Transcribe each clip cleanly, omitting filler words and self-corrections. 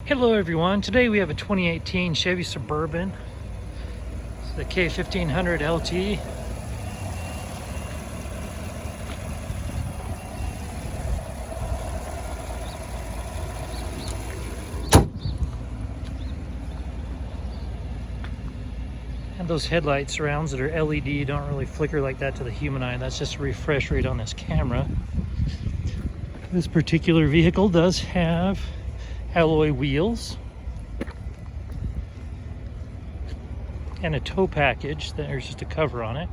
Hello everyone, today we have a 2018 Chevy Suburban. It's the K1500 LT. And those headlight surrounds that are LED don't really flicker like that to the human eye. That's just a refresh rate on this camera. This particular vehicle does have alloy wheels and a tow package. There's just a cover on it.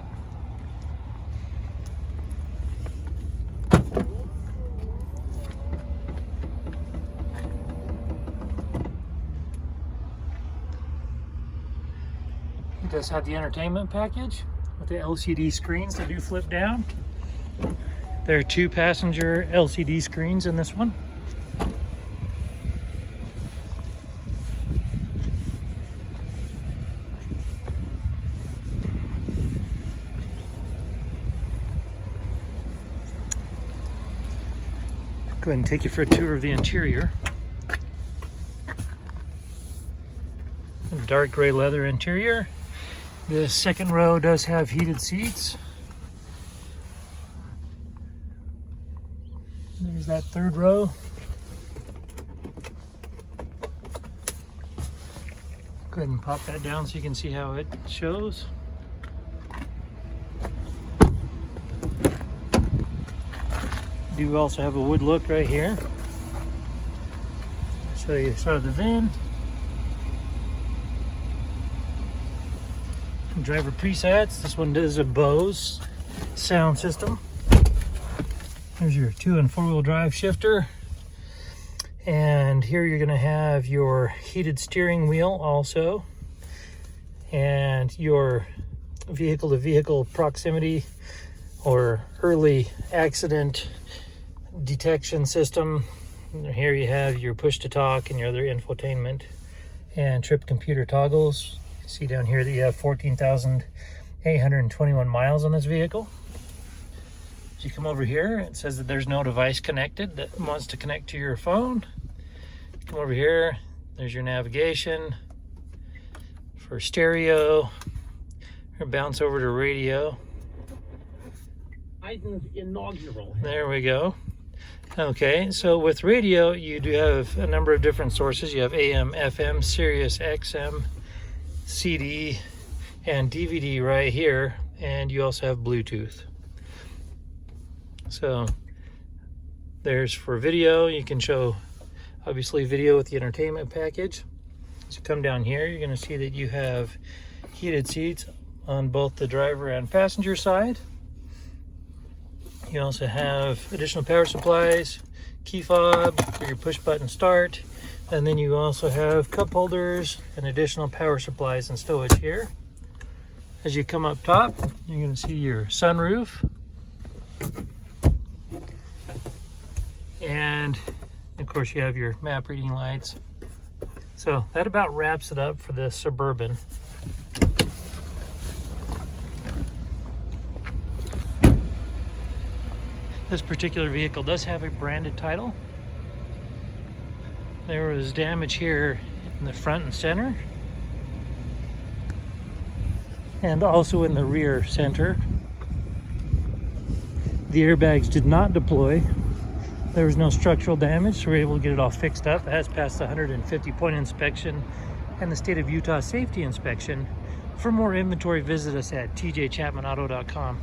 It does have the entertainment package with the LCD screens that do flip down. There are 2 passenger LCD screens in this one. Go ahead and take you for a tour of the interior. Dark gray leather interior. The second row does have heated seats. There's that third row. Go ahead and pop that down so you can see how it shows. You do also have a wood look right here. Show you sort of the VIN. Driver presets. This one does a Bose sound system. There's your 2- and 4-wheel drive shifter. And here you're going to have your heated steering wheel also. And your vehicle-to-vehicle proximity or early accident detection system. Here you have your push-to-talk and your other infotainment and trip computer toggles. You see down here that you have 14,821 miles on this vehicle. As you come over here, it says that there's no device connected that wants to connect to your phone. Come over here, there's your navigation for stereo. Or bounce over to radio. Inaugural. There we go. Okay, so with radio, you do have a number of different sources. You have AM, FM, Sirius, XM, CD, and DVD right here. And you also have Bluetooth. So there's for video. You can show, obviously, video with the entertainment package. As you come down here, you're going to see that you have heated seats on both the driver and passenger side. You also have additional power supplies, key fob for your push button start, and then you also have cup holders and additional power supplies and stowage here. As you come up top, you're going to see your sunroof. And of course you have your map reading lights. So that about wraps it up for the Suburban. This particular vehicle does have a branded title. There was damage here in the front and center, and also in the rear center. The airbags did not deploy. There was no structural damage, so we were able to get it all fixed up. It has passed the 150-point inspection and the state of Utah safety inspection. For more inventory, visit us at tjchapmanauto.com.